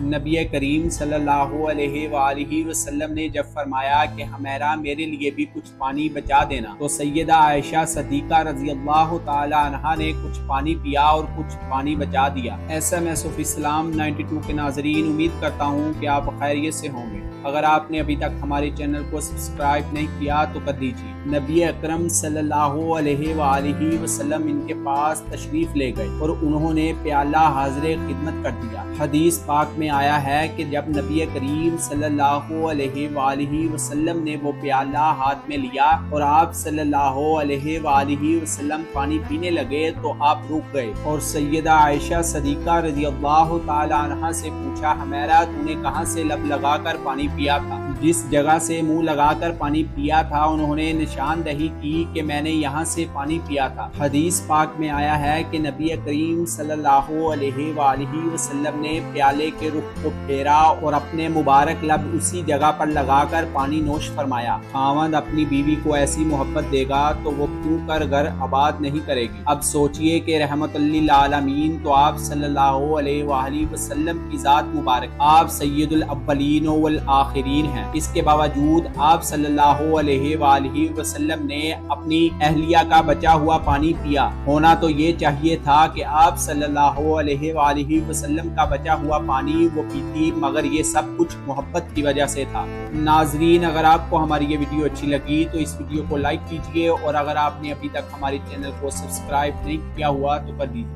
نبی کریم صلی اللہ علیہ وآلہ وسلم نے جب فرمایا کہ ہمیرا میرے لیے بھی کچھ پانی بچا دینا، تو سیدہ عائشہ صدیقہ رضی اللہ تعالی عنہا نے کچھ پانی پیا اور کچھ پانی بچا دیا۔ SMS آف اسلام 92 کے ناظرین، امید کرتا ہوں کہ آپ خیریت سے ہوں گے۔ اگر آپ نے ابھی تک ہمارے چینل کو سبسکرائب نہیں کیا تو کر دیجیے۔ نبی اکرم صلی اللہ علیہ وآلہ وسلم ان کے پاس تشریف لے گئے اور انہوں نے پیالہ حاضر خدمت کر دیا۔ حدیث پاک میں آیا ہے کہ جب نبی کریم صلی اللہ علیہ وآلہ وسلم نے وہ پیالہ ہاتھ میں لیا اور آپ صلی اللہ علیہ وآلہ وسلم پانی پینے لگے تو آپ رک گئے اور سیدہ عائشہ صدیقہ رضی اللہ تعالی عنہا سے پوچھا، ہمیرا تو نے کہاں سے لب لگا کر پانی پیا تھا؟ جس جگہ سے منہ لگا کر پانی پیا تھا انہوں نے نشاندہی کی کہ میں نے یہاں سے پانی پیا تھا۔ حدیث پاک میں آیا ہے کہ نبی کریم صلی اللہ علیہ وآلہ وسلم نے پیالے کے رخ کو پھیرا اور اپنے مبارک لب اسی جگہ پر لگا کر پانی نوش فرمایا۔ خاوند اپنی بیوی کو ایسی محبت دے گا تو وہ کیوں کر گھر آباد نہیں کرے گی؟ اب سوچئے کہ رحمت للعالمین تو آپ صلی اللہ علیہ وآلہ وسلم کی ذات مبارک، آپ سید الاولین والآخرین ہیں، اس کے باوجود آپ صلی اللہ علیہ وآلہ وسلم نے اپنی اہلیہ کا بچا ہوا پانی پیا۔ ہونا تو یہ چاہیے تھا کہ آپ صلی اللہ علیہ وآلہ وسلم کا بچا ہوا پانی وہ پیتی، مگر یہ سب کچھ محبت کی وجہ سے تھا۔ ناظرین، اگر آپ کو ہماری یہ ویڈیو اچھی لگی تو اس ویڈیو کو لائک کیجئے، اور اگر آپ نے ابھی تک ہمارے چینل کو سبسکرائب نہیں کیا ہوا تو کر دیجئے۔